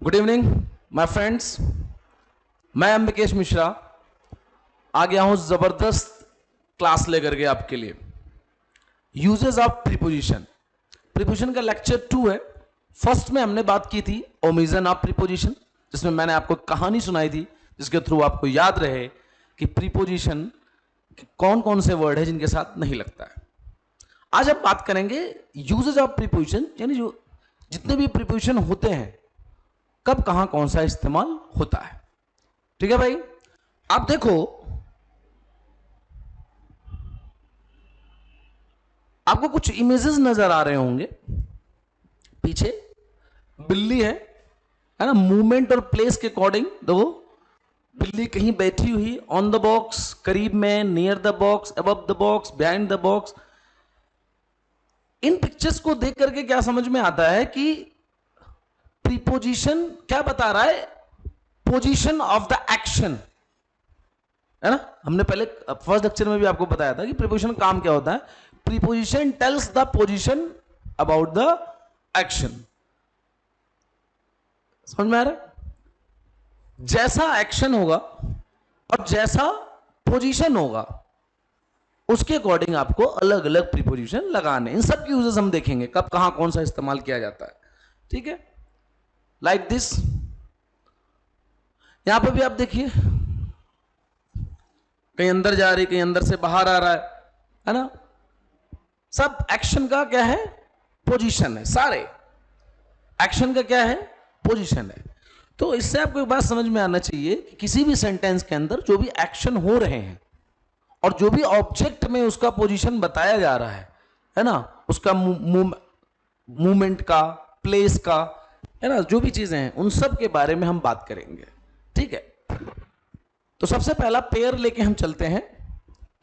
Good evening my friends, मैं अंबिकेश मिश्रा आ गया हूं जबरदस्त क्लास लेकर के आपके लिए। Uses of preposition. प्रीपोजिशन का लेक्चर 2 है। फर्स्ट में हमने बात की थी ओमिशन ऑफ प्रीपोजिशन, जिसमें मैंने आपको कहानी सुनाई थी जिसके थ्रू आपको याद रहे कि प्रीपोजिशन कौन कौन से वर्ड है जिनके साथ नहीं लगता है। आज हम बात करेंगे यूजेस ऑफ प्रीपोजिशन, यानी जो जितने भी प्रीपोजिशन होते हैं कब कहां कौन सा इस्तेमाल होता है। ठीक है भाई, आप देखो, आपको कुछ इमेजेस नजर आ रहे होंगे। पीछे बिल्ली है ना, मूवमेंट और प्लेस के अकॉर्डिंग देखो, बिल्ली कहीं बैठी हुई ऑन द बॉक्स, करीब में, near the box, above the box, behind the box. In pictures को देख करके क्या समझ में आता है कि प्रीपोजिशन क्या बता रहा है? पोजीशन ऑफ द एक्शन, है ना। हमने पहले फर्स्ट लेक्चर में भी आपको बताया था कि प्रीपोजिशन काम क्या होता है। Preposition tells the position about the action. समझ में आ रहा है? जैसा एक्शन होगा और जैसा पोजीशन होगा उसके अकॉर्डिंग आपको अलग अलग प्रीपोजिशन लगाने। इन सब की यूजेस हम देखेंगे कब कहां कौन सा इस्तेमाल किया जाता है। ठीक है, लाइक दिस। यहां पे भी आप देखिए, कहीं अंदर जा रही, कहीं अंदर से बाहर आ रहा है ना। सब एक्शन का क्या है? पोजीशन है। सारे एक्शन का क्या है? पोजीशन है। तो इससे आपको एक बात समझ में आना चाहिए कि किसी भी सेंटेंस के अंदर जो भी एक्शन हो रहे हैं और जो भी ऑब्जेक्ट में उसका पोजीशन बताया जा रहा है ना, उसका मूवमेंट का, प्लेस का, है ना, जो भी चीजें हैं उन सब के बारे में हम बात करेंगे। ठीक है, तो सबसे पहला पेयर लेके हम चलते हैं,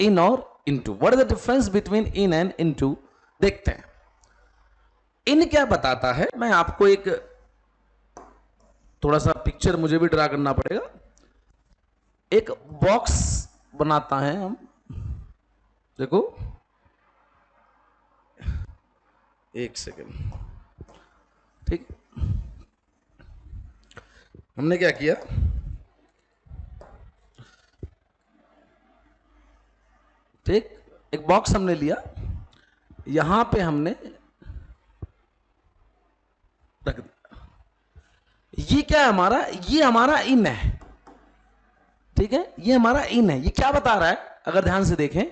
इन और into. What is the difference between in and into? देखते हैं इन क्या बताता है। मैं आपको एक थोड़ा सा पिक्चर मुझे भी ड्रा करना पड़ेगा। एक बॉक्स बनाता है हम, देखो, एक सेकेंड। ठीक, हमने क्या किया, ठीक, एक बॉक्स हमने लिया, यहां पे हमने रख दिया। ये क्या है हमारा? ये हमारा इन है। ठीक है, ये हमारा इन है। ये क्या बता रहा है अगर ध्यान से देखें?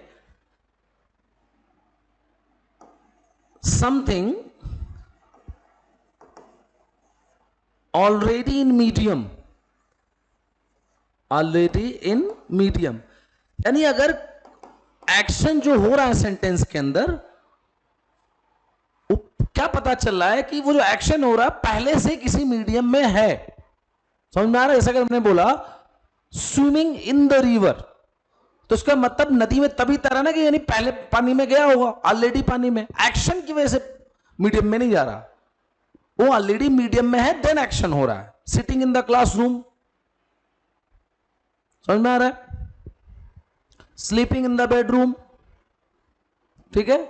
Something already in medium, already in medium. यानी अगर एक्शन जो हो रहा है सेंटेंस के अंदर, क्या पता चल रहा है कि वो जो एक्शन हो रहा है पहले से किसी मीडियम में है। समझ में आ रहा है? जैसा कि हमने बोला स्विमिंग इन द रिवर, तो उसका मतलब नदी में तभी तैरा ना कि यानी पहले पानी में गया होगा, ऑलरेडी पानी में। एक्शन की वजह से मीडियम में नहीं जा रहा, वो ऑलरेडी मीडियम में है, देन एक्शन हो रहा है। सिटिंग इन द क्लासरूम, समझ में आ रहा है? स्लीपिंग इन द बेडरूम, ठीक है,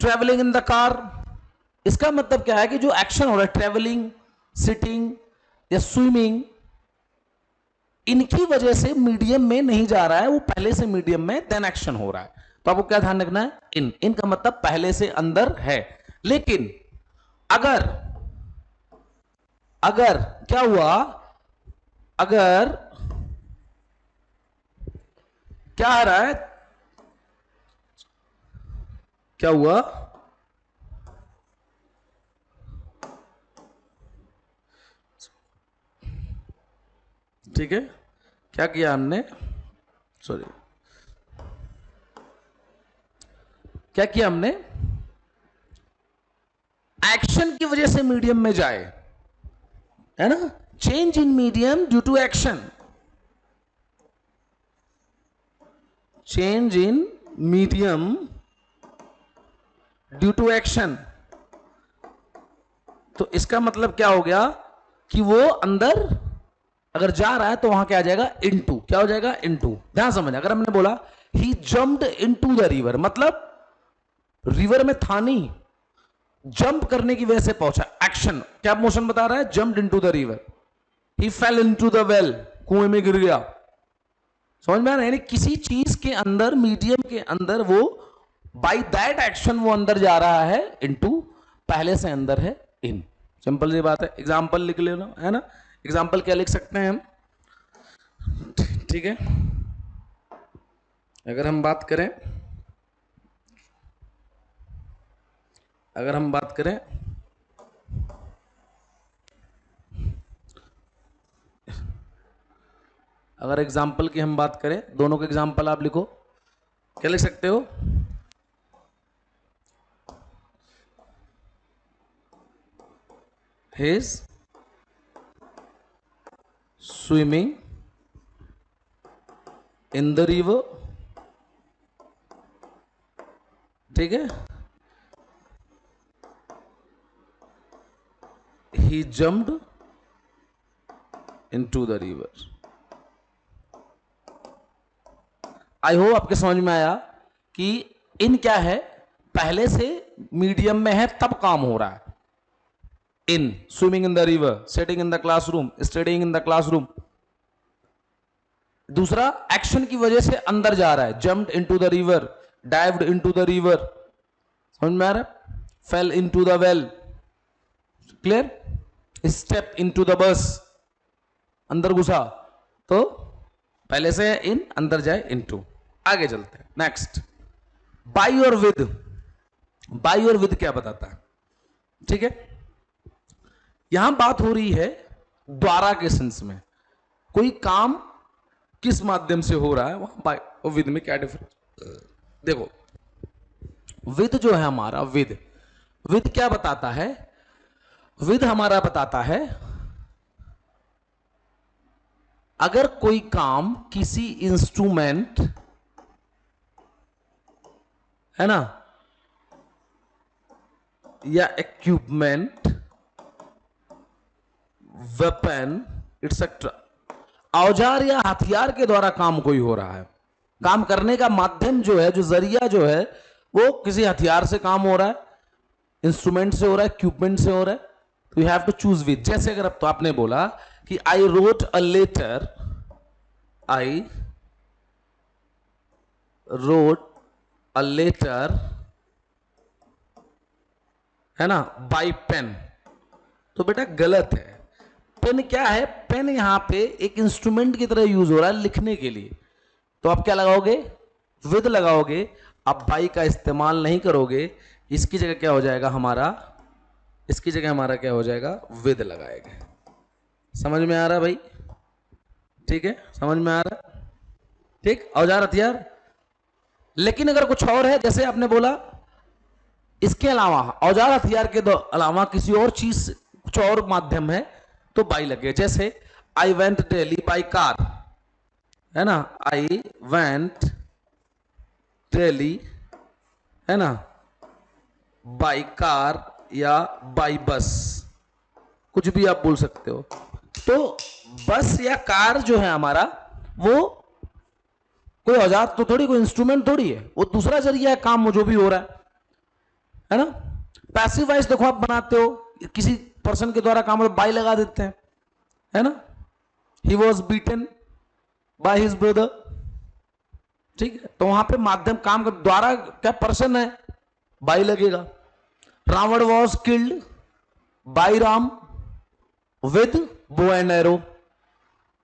ट्रेवलिंग इन द कार। इसका मतलब क्या है कि जो एक्शन हो रहा है, ट्रेवलिंग, सिटिंग या स्विमिंग, इनकी वजह से मीडियम में नहीं जा रहा है, वो पहले से मीडियम में, देन एक्शन हो रहा है। तो आपको क्या ध्यान रखना है? इन का मतलब पहले से अंदर है। लेकिन अगर अगर क्या हुआ, अगर क्या आ रहा है, क्या हुआ, ठीक है, क्या किया हमने, सॉरी, क्या किया हमने? एक्शन की वजह से मीडियम में जाए, है ना। Change in medium due to action, change in medium due to action. तो इसका मतलब क्या हो गया कि वो अंदर अगर जा रहा है तो वहां क्या आ जाएगा? इनटू। क्या हो जाएगा? इनटू। ध्यान समझना, अगर हमने बोला ही जम्प्ड इनटू द रिवर, मतलब रिवर में था नहीं, जंप करने की वजह से पहुंचा, एक्शन। क्या मोशन बता रहा है? Jumped into the river, he fail into the well, कुएं में गिर गया। समझ में आ रहा है? यानी किसी चीज के अंदर, मीडियम के अंदर वो बाय दैट एक्शन वो अंदर जा रहा है, इनटू पहले से अंदर है इन। सिंपल सी बात है। एग्जाम्पल लिख लेना, है ना? एग्जाम्पल क्या लिख सकते हैं हम? ठीक है, अगर हम बात करें, अगर एग्जाम्पल की हम बात करें, दोनों के एग्जाम्पल आप लिखो। क्या लिख सकते हो? His swimming in the river, ठीक है, he jumped into the river। I hope आपके समझ में आया कि इन क्या है, पहले से मीडियम में है तब काम हो रहा है। In swimming in the river, sitting in the classroom, studying in the classroom. दूसरा, एक्शन की वजह से अंदर जा रहा है, jumped into the river, dived into the river. समझ में आ रहा है? Fail into the well, clear? Step into the bus, अंदर घुसा। तो पहले से इन, अंदर जाए इनटू। आगे चलते हैं, नेक्स्ट। बाई और विद। बाई और विद क्या बताता है? ठीक है, यहां बात हो रही है द्वारा के सेंस में। कोई काम किस माध्यम से हो रहा है, वहां बाय और विद में क्या डिफरेंस? देखो, विद जो है हमारा, विद क्या बताता है? विद हमारा बताता है अगर कोई काम किसी इंस्ट्रूमेंट, है ना, या इक्विपमेंट, वेपन, एटसेट्रा, औजार या हथियार के द्वारा काम कोई हो रहा है। काम करने का माध्यम जो है, जो जरिया जो है, वो किसी हथियार से काम हो रहा है, इंस्ट्रूमेंट से हो रहा है, इक्विपमेंट से हो रहा है, तो you have to choose with. जैसे अगर अब तो आपने बोला कि I wrote a letter, I wrote a letter, है ना, बाय पेन, तो बेटा गलत है। पेन क्या है? पेन यहां पे एक इंस्ट्रूमेंट की तरह यूज हो रहा है लिखने के लिए, तो आप क्या लगाओगे? विद लगाओगे। आप बाई का इस्तेमाल नहीं करोगे, इसकी जगह क्या हो जाएगा हमारा? इसकी जगह हमारा क्या हो जाएगा? विद लगाएगा। समझ में आ रहा भाई? ठीक है, समझ में आ रहा? ठीक, औजार हथियार। लेकिन अगर कुछ और है, जैसे आपने बोला इसके अलावा, औजार हथियार के अलावा किसी और चीज, कुछ और माध्यम है, तो बाई लगे। जैसे I went Delhi by car, है ना, आई वेंट दिल्ली, है ना, बाई कार या बाई बस, कुछ भी आप बोल सकते हो। तो बस या कार जो है हमारा, वो कोई औजार तो थोड़ी, कोई इंस्ट्रूमेंट थोड़ी है, वो दूसरा जरिया है काम जो भी हो रहा है ना। पैसिव वॉइस देखो आप बनाते हो, किसी पर्सन के द्वारा काम हो, बाई लगा देते हैं, है ना। He was beaten by his brother, ठीक है, तो वहां पे माध्यम काम का द्वारा क्या पर्सन है, बाई लगेगा। Ravan was killed by Ram with bow and arrow,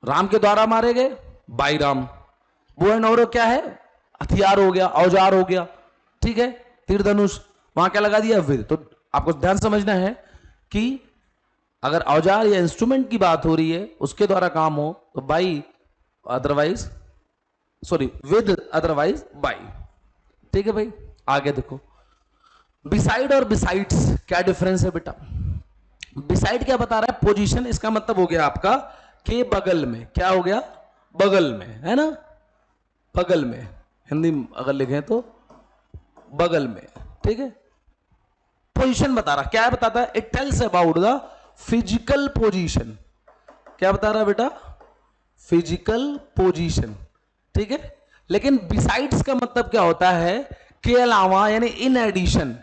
Ram के द्वारा मारे गए, बाय राम। बो एंड एरो क्या है? हथियार हो गया, औजार हो गया, ठीक है, तीर धनुष, वहां क्या लगा दिया? विद। तो आपको ध्यान समझना है कि अगर औजार या इंस्ट्रूमेंट की बात हो रही है, उसके द्वारा काम हो, तो by, otherwise sorry with, otherwise by. ठीक है भाई, आगे देखो। बिसाइड और बिसाइड्स क्या डिफरेंस है बेटा? बिसाइड क्या बता रहा है? पोजीशन। इसका मतलब हो गया आपका के बगल में। क्या हो गया? बगल में, है ना, बगल में, हिंदी अगर लिखें तो बगल में, ठीक है। पोजीशन बता रहा, क्या बताता है? It tells about the physical position. क्या बता रहा है बेटा? फिजिकल पोजीशन, ठीक है। लेकिन बिसाइड्स का मतलब क्या होता है? के अलावा, यानी इन एडिशन,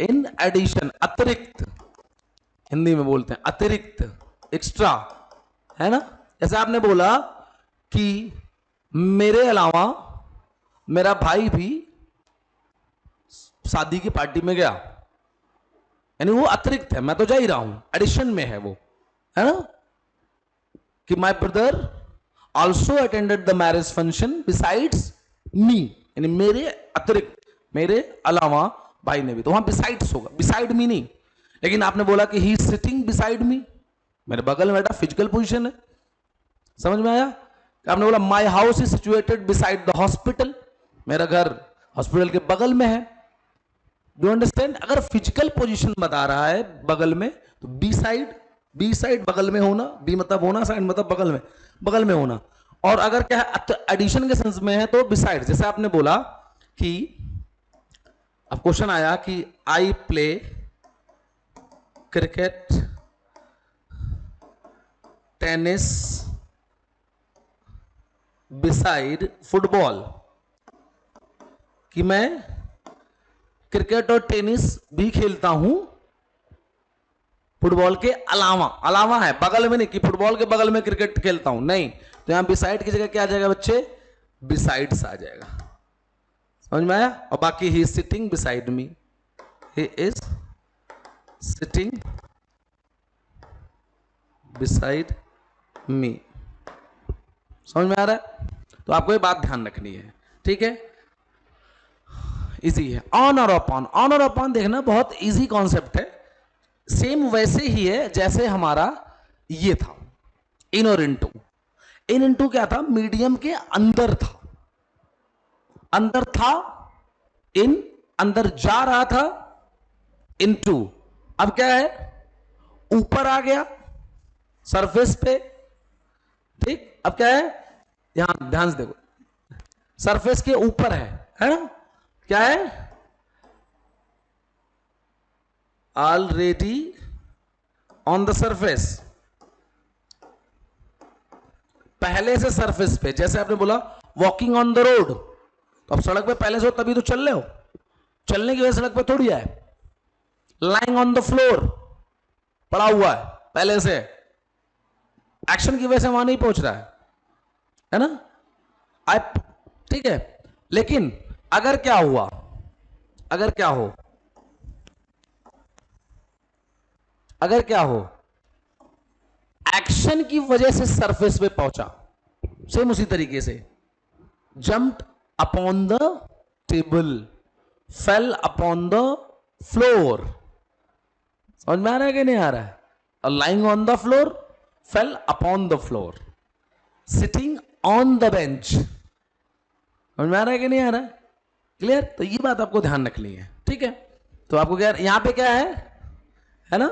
इन एडिशन, अतिरिक्त, हिंदी में बोलते हैं अतिरिक्त, एक्स्ट्रा, है ना। जैसे आपने बोला कि मेरे अलावा मेरा भाई भी शादी की पार्टी में गया, यानी वो अतिरिक्त है, मैं तो जा ही रहा हूं, एडिशन में है वो, है ना। कि my brother also attended the marriage function besides me, यानी मेरे अतिरिक्त, मेरे अलावा भाई ने भी, तो वहां बिसाइड्स होगा, बिसाइड मी नहीं। लेकिन आपने बोला कि ही सिटिंग बिसाइड मी, मेरे बगल में बैठा, फिजिकल पोजीशन है, समझ में आया। आपने बोला my house is situated beside the hospital, मेरा घर हॉस्पिटल के बगल में है। Do understand? अगर फिजिकल पोजीशन बता रहा है बगल में, तो बी साइड बगल में होना, बी मतलब होना, साइड मतलब बगल में होना। और अगर क्या है एडिशन के सेंस में है तो बिसाइड। जैसे आपने बोला कि अब क्वेश्चन आया कि I play cricket, tennis beside football, कि मैं क्रिकेट और टेनिस भी खेलता हूं फुटबॉल के अलावा, अलावा है बगल में नहीं, कि फुटबॉल के बगल में क्रिकेट खेलता हूं, नहीं। तो यहां बिसाइड की जगह क्या आ जाएगा बच्चे? बिसाइड्स आ जाएगा, समझ में आया। और बाकी he is sitting beside me, he is sitting beside me, समझ में आ रहा है। तो आपको ये बात ध्यान रखनी है, ठीक है। इजी है। ऑन और अपॉन, ऑन और अपॉन देखना बहुत इजी कॉन्सेप्ट है, सेम वैसे ही है जैसे हमारा ये था इन और इनटू। इन इनटू क्या था? मीडियम के अंदर था, अंदर था, इन अंदर जा रहा था, इनटू अब क्या है? ऊपर आ गया सरफेस पे, ठीक। अब क्या है? यहां ध्यान से देखो, सरफेस के ऊपर है ना, क्या है? ऑलरेडी ऑन द सरफेस, पहले से सरफेस पे। जैसे आपने बोला वॉकिंग ऑन द रोड, तो अब सड़क पे पहले से हो तभी तो चल रहे हो, चलने की वजह सड़क पे थोड़ी है। लाइंग ऑन द फ्लोर, पड़ा हुआ है पहले से, एक्शन की वजह से वहां नहीं पहुंच रहा है ना, ठीक है। लेकिन अगर क्या हुआ, अगर क्या हो, अगर क्या हो, एक्शन की वजह से सरफेस पे पहुंचा, सेम उसी तरीके से jumped upon the table, fail upon the floor, समझ में आ रहा है कि नहीं आ रहा है? और lying on the floor, fail upon the floor, sitting on the bench, समझ में आ रहा है कि नहीं आ रहा है? क्लियर? तो ये बात आपको ध्यान रखनी है, ठीक है। तो आपको क्या यहां पे क्या है ना,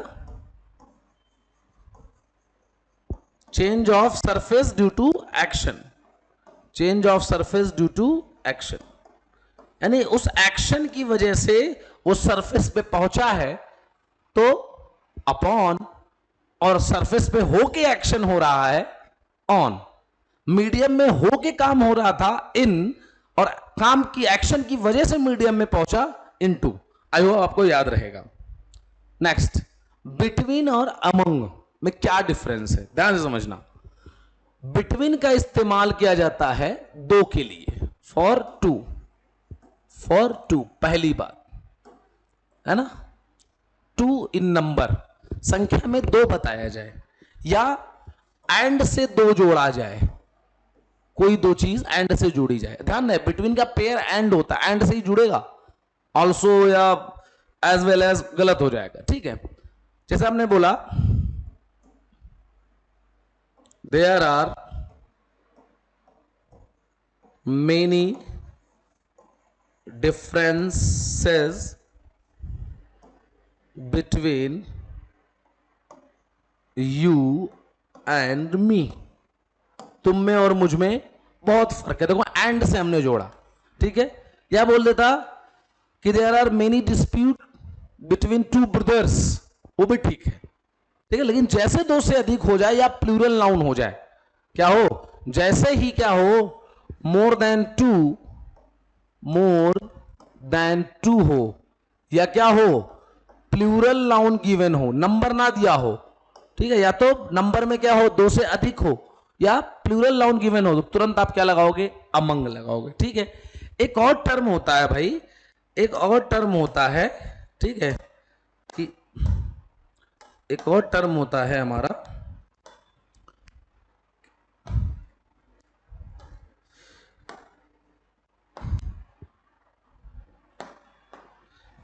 change of surface due to action, change of surface due to action, यानी उस एक्शन की वजह से वो सरफेस पे पहुंचा है, तो अपॉन, और सरफेस पे होके एक्शन हो रहा है ऑन, मीडियम में होके काम हो रहा था इन, और काम की एक्शन की वजह से मीडियम में पहुंचा इनटू। आई होप आपको याद रहेगा। नेक्स्ट, बिटवीन और अमंग में क्या डिफरेंस है, ध्यान से समझना। बिटवीन का इस्तेमाल किया जाता है दो के लिए, फॉर टू, फॉर टू, पहली बात है ना, टू इन नंबर, संख्या में दो बताया जाए, या एंड से दो जोड़ा जाए, कोई दो चीज एंड से जोड़ी जाए। ध्यान रहे, बिटवीन का पेयर एंड होता है, एंड से ही जुड़ेगा, ऑल्सो या एज वेल एज गलत हो जाएगा, ठीक है। जैसे आपने बोला there are many differences between you and me, तुम में और मुझ में बहुत फर्क है। देखो एंड से हमने जोड़ा, ठीक है। या बोल देता कि there are many dispute between two brothers, वो भी ठीक है, ठीक है। लेकिन जैसे दो से अधिक हो जाए या प्लूरल नाउन हो जाए, क्या हो, जैसे ही क्या हो, मोर देन टू हो, या क्या हो, प्लूरल नाउन गिवन हो, नंबर ना दिया हो, ठीक है, या तो नंबर में क्या हो, 2 से अधिक हो, या प्लूरल नाउन गिवन हो, तो तुरंत आप क्या लगाओगे, अमंग लगाओगे, ठीक है। एक और टर्म होता है भाई, एक और टर्म होता है, ठीक है, कि एक और टर्म होता है हमारा,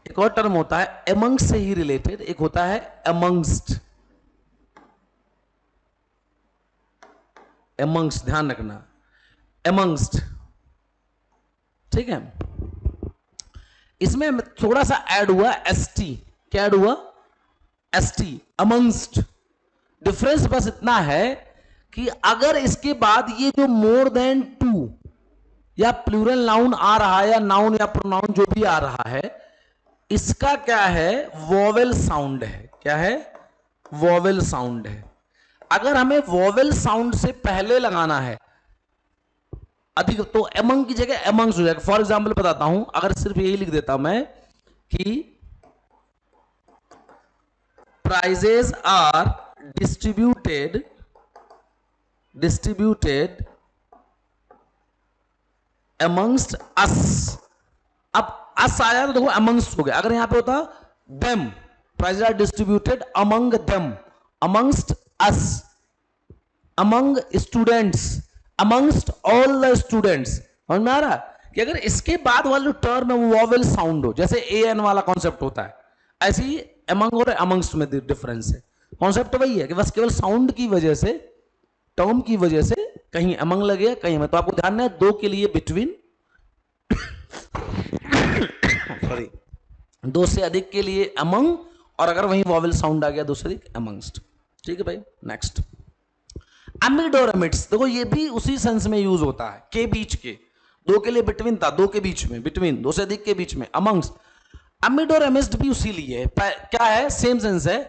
एक और टर्म होता है एमंग्स से ही रिलेटेड, एक होता है एमंग्स्ट। एमंग्स्ट ध्यान रखना, एमंग्स्ट, ठीक है। इसमें थोड़ा सा ऐड हुआ एसटी, क्या ऐड हुआ, एसटी, अमंग्स्ट। डिफरेंस बस इतना है कि अगर इसके बाद ये जो मोर देन 2 या प्लूरल नाउन आ रहा है, या नाउन या प्रोनाउन जो भी आ रहा है, इसका क्या है, वोवेल साउंड है, क्या है, वोवेल साउंड है। अगर हमें वोवेल साउंड से पहले लगाना है अधिक, तो एमंग की जगह एमंग्स हो जाएगा। फॉर एग्जाम्पल बताता हूं, अगर सिर्फ यही लिख देता मैं कि प्राइजेस आर डिस्ट्रीब्यूटेड अमंग्स्ट अस, अब अस आया तो देखो अमंग्स्ट हो गया। अगर यहां पे होता them, prizes are distributed among them, amongst us, among students, amongst all the students. समझ में आ रहा कि अगर इसके बाद वाला जो टर्म है वो वोवेल साउंड हो, जैसे ए एन वाला कॉन्सेप्ट होता है, ऐसे ही अमंग और अमंग्स्ट में डिफरेंस है। कॉन्सेप्ट वही है कि बस केवल साउंड की वजह से, टर्म की वजह से कहीं अमंग लगे कहीं में, तो आपको ध्यान है 2 के लिए बिटवीन, सॉरी, 2 से अधिक के लिए अमंग, और अगर वहीं वोवेल साउंड आ गया 2 से अधिक अमंग्स्ट, ठीक है भाई। नेक्स्ट, अमिड और अमिड्स, देखो ये भी उसी सेंस में यूज होता है, के बीच के, 2 के लिए बिटवीन था, 2 के बीच में, बिटवीन 2 से अधिक के बीच में अमंग्स। अमिड और अमिस्ट भी उसी लिए क्या है, सेम सेंस है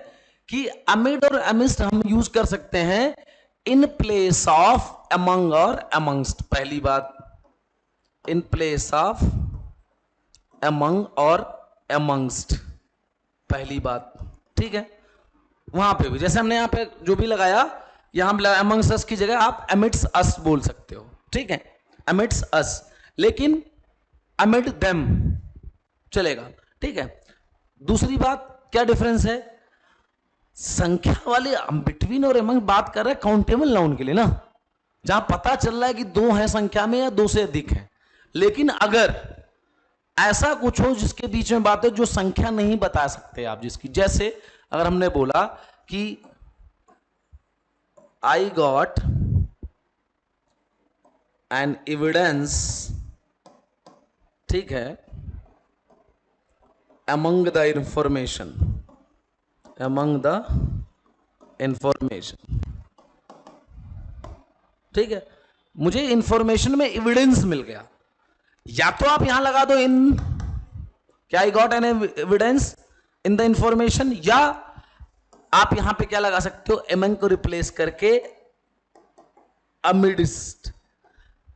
कि अमिड और अमिस्ट हम यूज कर सकते हैं इन प्लेस ऑफ अमंग और अमंग्स्ट। पहली बात, इन प्लेस ऑफ अमंग और अमंग्स्ट, पहली बात, ठीक है। वहां पे भी जैसे हमने यहां पे जो भी लगाया, यहां अमंग्स अस की जगह आप अमिड्स अस बोल सकते हो, ठीक है, अमिड्स अस, लेकिन अमिड देम चलेगा, ठीक है। दूसरी बात, क्या डिफरेंस है, संख्या वाले बिटवीन और अमंग बात कर रहे हैं काउंटेबल नाउन के लिए ना, जहां पता चल रहा है कि 2 है संख्या में या 2 से अधिक है। लेकिन अगर ऐसा कुछ हो जिसके बीच में बात है जो संख्या नहीं बता सकते आप, जिसकी, जैसे अगर हमने बोला कि I got an evidence, ठीक है, among the information, ठीक है, मुझे इंफॉर्मेशन में एविडेंस मिल गया, या तो आप यहां लगा दो इन, क्या I got an evidence in the information, या आप यहां पे क्या लगा सकते हो, एमंग को रिप्लेस करके अमिडिस्ट।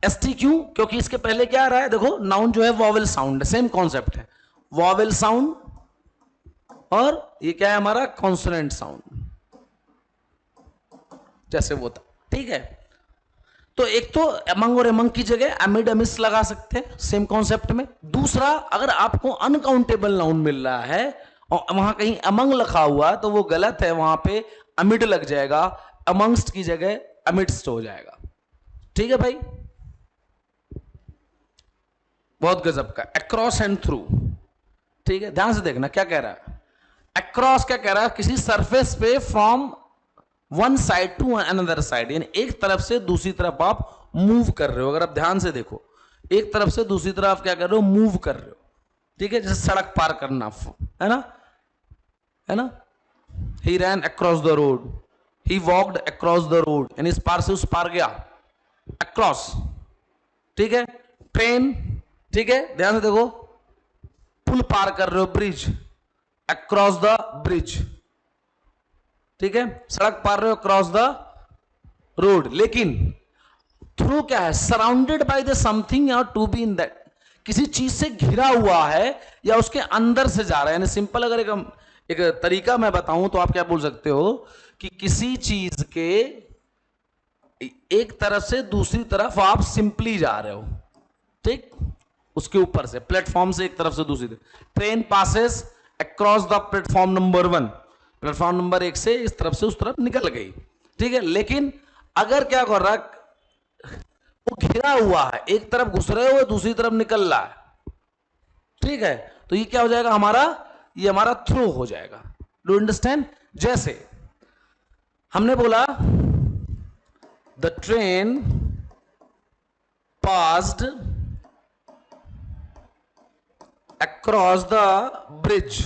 एसटी क्यों, क्योंकि इसके पहले क्या आ रहा है, देखो नाउन जो है वोवेल साउंड, सेम कॉन्सेप्ट है, वोवेल साउंड, और ये क्या है हमारा, कॉन्सोनेंट साउंड, जैसे वो था, ठीक है। तो एक तो अमंग और अमंग की जगह अमिड अमिस लगा सकते हैं, सेम कॉन्सेप्ट में। दूसरा, अगर आपको अनकाउंटेबल नाउन मिल रहा है और वहां कहीं अमंग लिखा हुआ तो वो गलत है, वहां पे अमिड लग जाएगा, अमंगस्ट की जगह अमिडस्ट हो जाएगा, ठीक है भाई। बहुत गजब का, अक्रॉस एंड थ्रू, ठीक है, ध्यान से देखना क्या कह रहा है। अक्रॉस क्या कह रहा है, किसी सरफेस पे from one side to another side, यानी एक तरफ से दूसरी तरफ आप मूव कर रहे हो। अगर आप ध्यान से देखो, एक तरफ से दूसरी तरफ आप क्या कर रहे हो, मूव कर रहे हो, ठीक है, जैसे सड़क पार करना, है ना, है ना। He ran across the road, he walked across the road, यानी इस पार से उस पार गया, अक्रॉस, ठीक है। ट्रेन, ठीक है, ध्यान से देखो, पुल पार कर रहे हो, ब्रिज, अक्रॉस द ब्रिज, ठीक है, सड़क पार रहे हो, क्रॉस द रोड। लेकिन थ्रू क्या है, सराउंडेड बाय द समथिंग या टू बी इन दैट, किसी चीज से घिरा हुआ है या उसके अंदर से जा रहा है। यानी सिंपल अगर एक एक तरीका मैं बताऊं तो आप क्या बोल सकते हो कि किसी चीज के एक तरफ से दूसरी तरफ आप सिंपली जा रहे हो, ठीक, उसके ऊपर से प्लेटफॉर्म से एक तरफ से दूसरी तरफ, train passes across the platform number 1, platform number 1 से इस तरफ से उस तरफ निकल गई, ठीक है। लेकिन अगर क्या कर रहा है, वो घिरा हुआ है, एक तरफ घुस रहे हो दूसरी तरफ निकल रहा है, ठीक है, तो ये क्या हो जाएगा हमारा, ये हमारा थ्रू हो जाएगा। Do understand? जैसे हमने बोला the train passed across the bridge,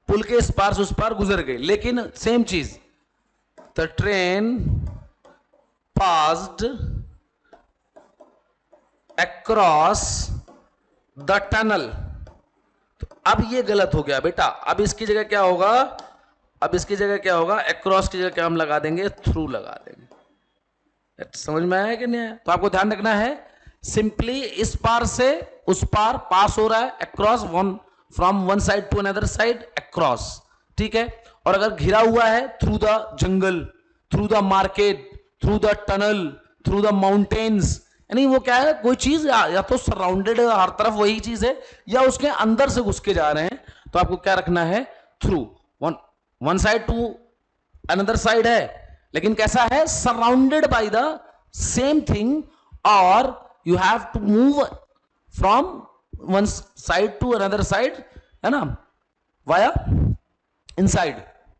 पुल के इस पार से उस पार गुजर गई, लेकिन सेम चीज, the train passed across the tunnel. तो अब ये गलत हो गया बेटा, अब इसकी जगह क्या होगा, अब इसकी जगह क्या होगा, अक्रॉस की जगह क्या हम लगा देंगे, थ्रू लगा देंगे। समझ में आया कि नहीं आया? तो आपको ध्यान रखना है, सिंपली इस पार से उस पार पास हो रहा है, across, one from one side to another side, across, ठीक है। और अगर घिरा हुआ है, through the jungle, through the market, through the tunnel, through the mountains, यानी वो क्या है, कोई चीज या तो सराउंडेड है, हर तरफ वही चीज है, या उसके अंदर से घुस के जा रहे हैं, तो आपको क्या रखना है, through, one side to another side है, लेकिन कैसा है, surrounded by the same thing, और you have to move from one side to another side, है ना, वाया इनसाइड।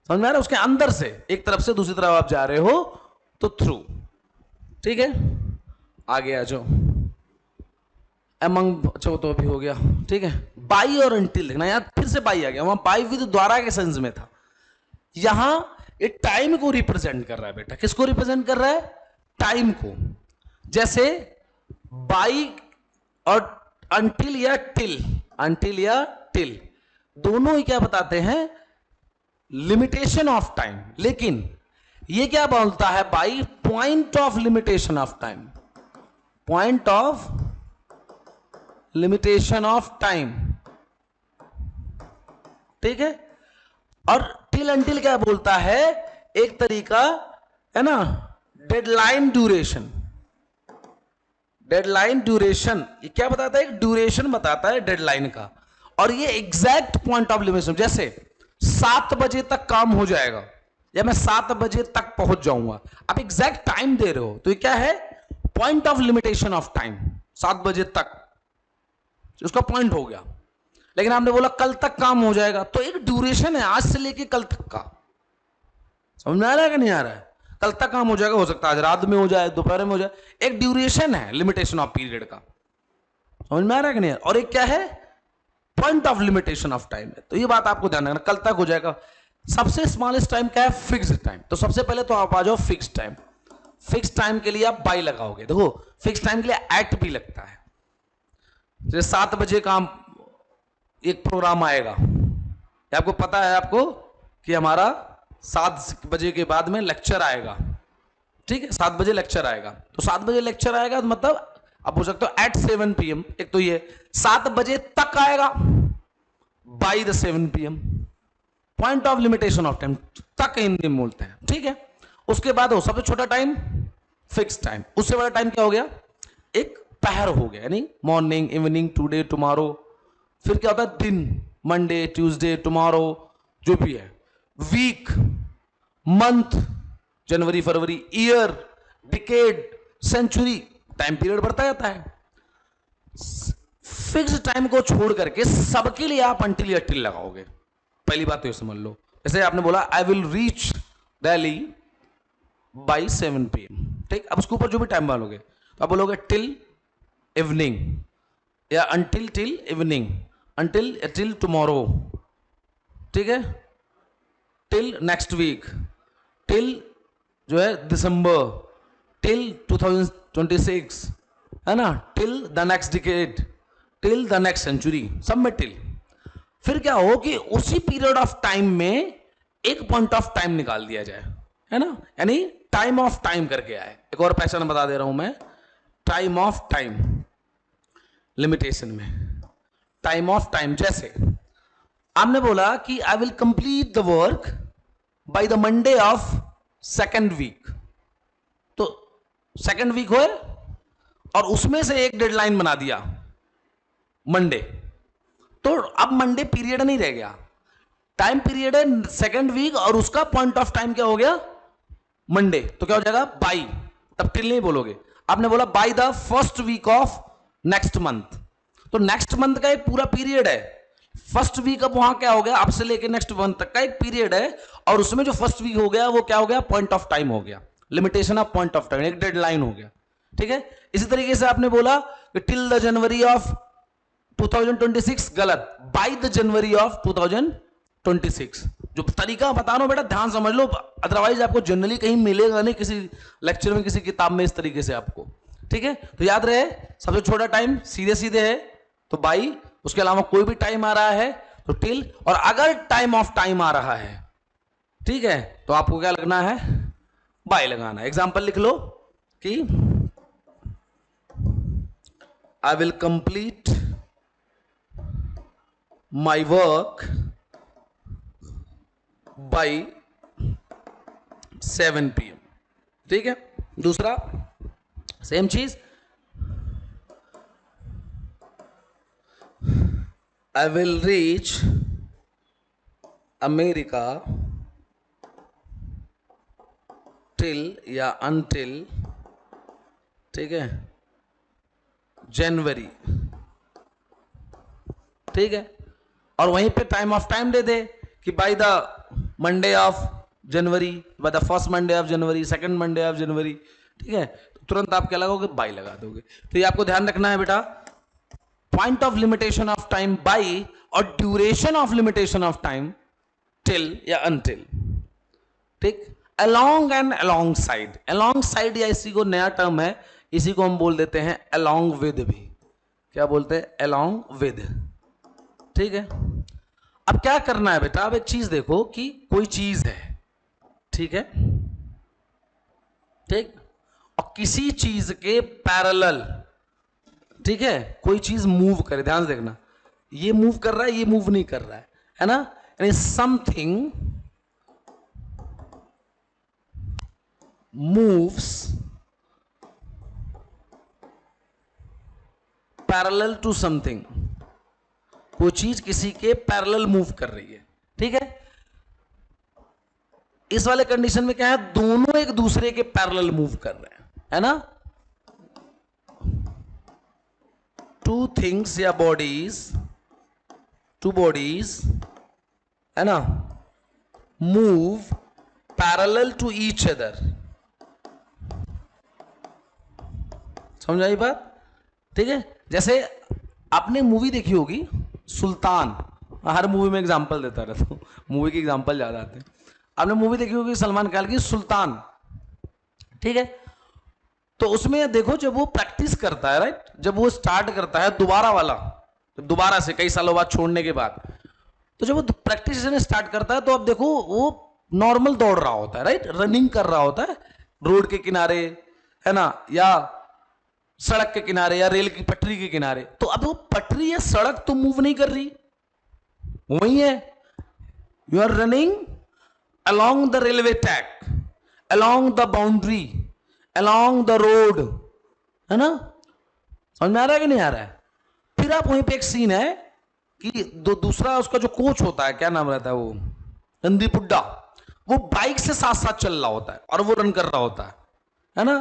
समझ में आ रहा है? उसके अंदर से एक तरफ से दूसरी तरफ आप जा रहे हो तो थ्रू, ठीक है। आगे आ जाओ, अमंग, अच्छा वो तो अभी हो गया, ठीक है। बाई और अंटिल देखना, यहां फिर से बाई आ गया, वहां बाई विद द्वारा के सेंस में था, यहां ये टाइम को रिप्रेजेंट कर रहा है बेटा। किसको रिप्रेजेंट कर रहा है? टाइम को। जैसे बाई और अंटिल या टिल, अंटिल या टिल दोनों ही क्या बताते हैं, लिमिटेशन ऑफ टाइम, लेकिन ये क्या बोलता है, by point of limitation of time, point of limitation of time, ठीक है। और टिल अंटिल क्या बोलता है, एक तरीका है ना, डेडलाइन ड्यूरेशन, डेडलाइन ड्यूरेशन, ये क्या बताता है, एक ड्यूरेशन बताता है डेडलाइन का, और ये एग्जैक्ट पॉइंट ऑफ लिमिटेशन। जैसे 7 बजे तक काम हो जाएगा, या मैं 7 बजे तक पहुंच जाऊंगा, आप एग्जैक्ट टाइम दे रहे हो, तो ये क्या है, point of limitation of time, 7 बजे तक उसका पॉइंट हो गया। लेकिन आपने बोला कल तक काम हो जाएगा, तो एक ड्यूरेशन है आज से लेके कल तक का। समझ में आ रहा है कि नहीं आ रहा है? कल तक काम हो जाएगा, हो सकता है आज रात में हो जाए, दोपहर में हो जाए, एक ड्यूरेशन है, लिमिटेशन ऑफ पीरियड का। समझ में आ रहा है कि नहीं? और एक क्या है, point of limitation of time है। तो ये बात आपको ध्यान रखना, कल तक हो जाएगा। सबसे स्मॉलेस्ट टाइम क्या है, फिक्स्ड टाइम। तो सबसे पहले तो आप आ जाओ फिक्स्ड टाइम। फिक्स टाइम के लिए आप बाई लगाओगे, देखो फिक्स टाइम के लिए एट भी लगता है। जैसे 7 बजे का एक प्रोग्राम आएगा, आपको पता है आपको कि हमारा 7 बजे के बाद में लेक्चर आएगा, ठीक है, 7 बजे लेक्चर आएगा, तो 7 बजे लेक्चर आएगा तो मतलब आप बोल सकते हो एट 7 PM। एक तो ये 7 बजे तक आएगा, by the 7 PM, point of limitation of time, तक हिंदी में बोलते हैं, ठीक है। उसके बाद हो सबसे छोटा टाइम फिक्स टाइम, उससे बड़ा टाइम क्या हो गया, एक पहर हो गया, यानी मॉर्निंग, इवनिंग, टुडे, टुमारो। फिर क्या होता है, दिन, मंडे, ट्यूसडे, टुमारो, जो भी है, वीक, मंथ, जनवरी, फरवरी, year, decade, century, time period बढ़ता जाता है। फिक्स टाइम को छोड़ करके सबके लिए आप अंटिल या टिल लगाओगे। पहली बात तो ये समझ लो, जैसे आपने बोला I will reach Delhi by 7 PM, ठीक। अब उसके ऊपर जो भी टाइम डालोगे तो आप बोलोगे टिल इवनिंग, या until till evening, until till tomorrow, ठीक है, टिल नेक्स्ट वीक, टिल जो है दिसंबर, टिल 2026, है ना, till the next decade, till the next century, सब में टिल। फिर क्या हो कि उसी पीरियड ऑफ टाइम में एक पॉइंट ऑफ टाइम निकाल दिया जाए, है ना, यानी टाइम ऑफ टाइम करके आए। एक और पैटर्न बता दे रहा हूं मैं, टाइम ऑफ टाइम लिमिटेशन में, टाइम ऑफ टाइम। जैसे आपने बोला कि I will complete the work by the Monday of second week, तो सेकेंड वीक हो और उसमें से एक डेडलाइन बना दिया मंडे, तो अब मंडे पीरियड नहीं रह गया, टाइम पीरियड है सेकेंड वीक और उसका पॉइंट ऑफ टाइम क्या हो गया मंडे, तो क्या हो जाएगा बाई, तब टिल नहीं बोलोगे। आपने बोला by the first week of next month, तो नेक्स्ट मंथ का एक पूरा पीरियड है, फर्स्ट वीक अब वहां क्या हो गया अब से लेके नेक्स्ट मंथ तक का एक पीरियड है, और उसमें जो फर्स्ट वीक हो गया वो क्या हो गया पॉइंट ऑफ टाइम हो गया, limitation of point of time, एक डेडलाइन हो गया। ठीक है, इसी तरीके से आपने बोला कि टिल द जनवरी ऑफ 2026, गलत, बाय द जनवरी ऑफ 2026। जो तरीका बता रहा हूं बेटा ध्यान समझ लो, अदरवाइज आपको जनरली कहीं मिलेगा नहीं किसी लेक्चर में किसी किताब में इस तरीके से आपको। ठीक है, तो याद रहे सबसे छोटा टाइम सीधे सीधे है तो बाई, उसके अलावा कोई भी टाइम आ रहा है तो टिल, और अगर टाइम ऑफ टाइम आ रहा है ठीक है तो आपको क्या लगना है बाय लगाना। एग्जांपल लिख लो कि I will complete my work by 7 PM। ठीक है, दूसरा सेम चीज, I will reach America till या अनटिल, ठीक है, जनवरी। ठीक है, और वहीं पे टाइम ऑफ टाइम दे दे कि bye the Monday of January, bye the first Monday of January, second Monday of January. ठीक है, तो तुरंत आप क्या लगाओगे बाय लगा दोगे। तो ये आपको ध्यान रखना है बेटा, point of limitation of time by और duration of limitation of time till या अनटिल। ठीक, along and along side, along side या इसी को नया टर्म है, इसी को हम बोल देते हैं अलोंग विद भी। क्या बोलते हैं अलोंग विद। ठीक है, अब क्या करना है बेटा, अब एक चीज देखो कि कोई चीज है, ठीक है, ठीक, और किसी चीज के पैरेलल, ठीक है, कोई चीज मूव करे, ध्यान से देखना, ये मूव कर रहा है ये मूव नहीं कर रहा है ना, यानी something moves parallel to something, कोई चीज किसी के पैरेलल मूव कर रही है। ठीक है, इस वाले कंडीशन में क्या है, दोनों एक दूसरे के पैरेलल मूव कर रहे हैं, है ना, टू थिंग्स या बॉडीज, टू बॉडीज, है ना, move parallel to each other. समझ आई बात? ठीक है, जैसे आपने मूवी देखी होगी सुल्तान, हर मूवी में एग्जांपल देता रहता हूं, मूवी के एग्जांपल ज्यादा आते हैं। आपने मूवी देखी होगी सलमान खान की सुल्तान, ठीक है, तो उसमें देखो जब वो प्रैक्टिस करता है, राइट, जब वो स्टार्ट करता है दोबारा वाला, दोबारा से कई सालों बाद छोड़ने के बाद, तो जब वो प्रैक्टिस स्टार्ट करता है तो अब देखो वो नॉर्मल दौड़ रहा होता है, राइट, रनिंग कर रहा होता है रोड के किनारे, है ना, या सड़क के किनारे या रेल की पटरी के किनारे, तो अब वो पटरी या सड़क तो मूव नहीं कर रही, वही है, you are running along the railway track, along the boundary, along the road, है ना, समझ में आ रहा है कि नहीं आ रहा है? फिर आप वहीं पे एक सीन है कि दूसरा उसका जो कोच होता है, क्या नाम रहता है वो, नंदी पुड्डा, वो बाइक से साथ साथ चल रहा होता है और वो रन कर रहा होता है ना,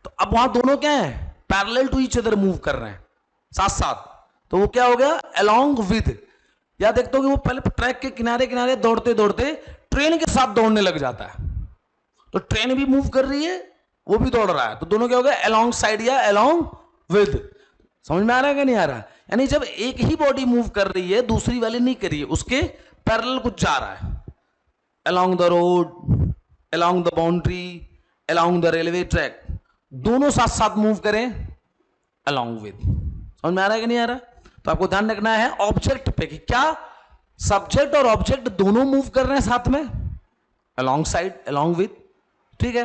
तो अब वहां दोनों क्या है, parallel to each other move कर रहे हैं साथ साथ, तो वो क्या हो गया अलोंग विद। या देखते हो कि वो पहले ट्रैक के किनारे किनारे दौड़ते दौड़ते ट्रेन के साथ दौड़ने लग जाता है, तो ट्रेन भी मूव कर रही है वो भी दौड़ रहा है, तो दोनों क्या हो गया अलोंग साइड या अलोंग विद। समझ में आ रहा है कि नहीं आ रहा? यानी जब एक ही बॉडी मूव कर रही है दूसरी वाली नहीं कर रही है, उसके पैरेलल कुछ जा रहा है, along the road, along the boundary, along the railway track, दोनों साथ साथ मूव करें अलोंग विद। समझ में आ रहा है कि नहीं आ रहा? तो आपको ध्यान रखना है ऑब्जेक्ट पे कि क्या सब्जेक्ट और ऑब्जेक्ट दोनों मूव कर रहे हैं साथ में अलोंग साइड अलोंग विद। ठीक है,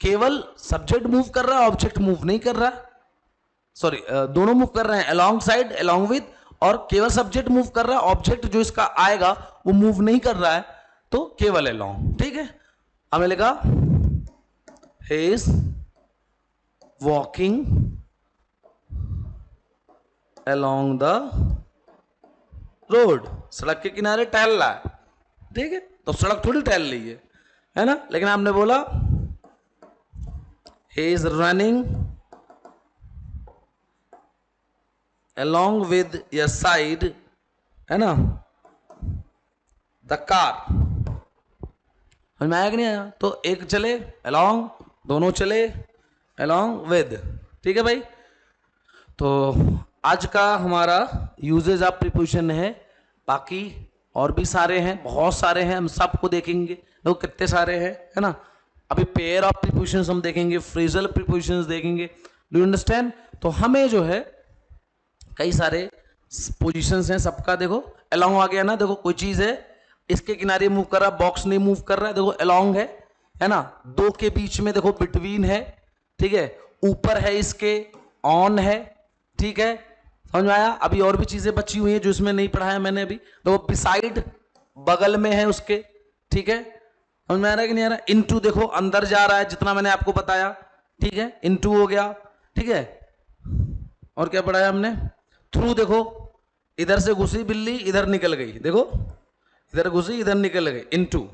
केवल सब्जेक्ट मूव कर रहा है ऑब्जेक्ट मूव नहीं कर रहा, सॉरी दोनों मूव कर रहे हैं अलोंग साइड अलोंग विद, और केवल सब्जेक्ट मूव कर रहा है, ऑब्जेक्ट जो इसका आएगा वो मूव नहीं कर रहा है, तो केवल अलोंग। ठीक है, हमें लिखा he is walking along the road, सड़क के किनारे टहल रहा है। ठीक है, तो सड़क थोड़ी टहल रही है ना, लेकिन आपने बोला he is running along with your side, है ना, the car। समझ में आया कि नहीं आया? तो एक चले along, दोनों चले along with। ठीक है भाई, तो आज का हमारा यूजेज ऑफ प्रीपोजिशन है, बाकी और भी सारे हैं, बहुत सारे हैं, हम सबको देखेंगे। देखो कितने सारे हैं, है ना। अभी पेयर ऑफ प्रीपोजिशंस हम देखेंगे, फ्रेजल प्रीपोजिशंस देखेंगे। Do you understand? तो हमें जो है कई सारे पोजीशंस हैं सबका। देखो अलोंग आ गया ना, देखो कोई चीज है इसके किनारे मूव कर रहा, बॉक्स नहीं मूव कर रहा है, देखो अलोंग है ना। दो के बीच में देखो बिटवीन है, ठीक है, ऊपर है इसके ऑन है। ठीक है, समझ में आया? अभी और भी चीजें बची हुई हैं जो इसमें नहीं पढ़ाया मैंने अभी। देखो बिसाइड बगल में है उसके। ठीक है, समझ में आ रहा है कि नहीं आ रहा? इनटू देखो अंदर जा रहा है, जितना मैंने आपको बताया। ठीक है, इनटू हो गया। ठीक है, और क्या पढ़ाया हमने? थ्रू देखो, इधर से घुसी बिल्ली इधर निकल गई, देखो इधर घुसी इधर निकल गई, इनटू।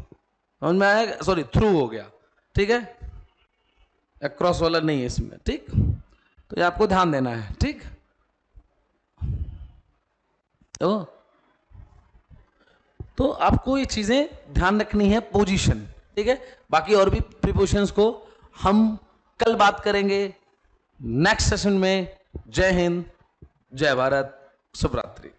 समझ में आया? सॉरी, थ्रू हो गया। ठीक है, अक्रॉस वाला नहीं है इसमें। ठीक, तो ये आपको ध्यान देना है। ठीक, तो आपको ये चीजें ध्यान रखनी है, पोजीशन। ठीक है, बाकी और भी प्रीपोजिशंस को हम कल बात करेंगे नेक्स्ट सेशन में। जय हिंद, जय भारत, शुभ रात्रि।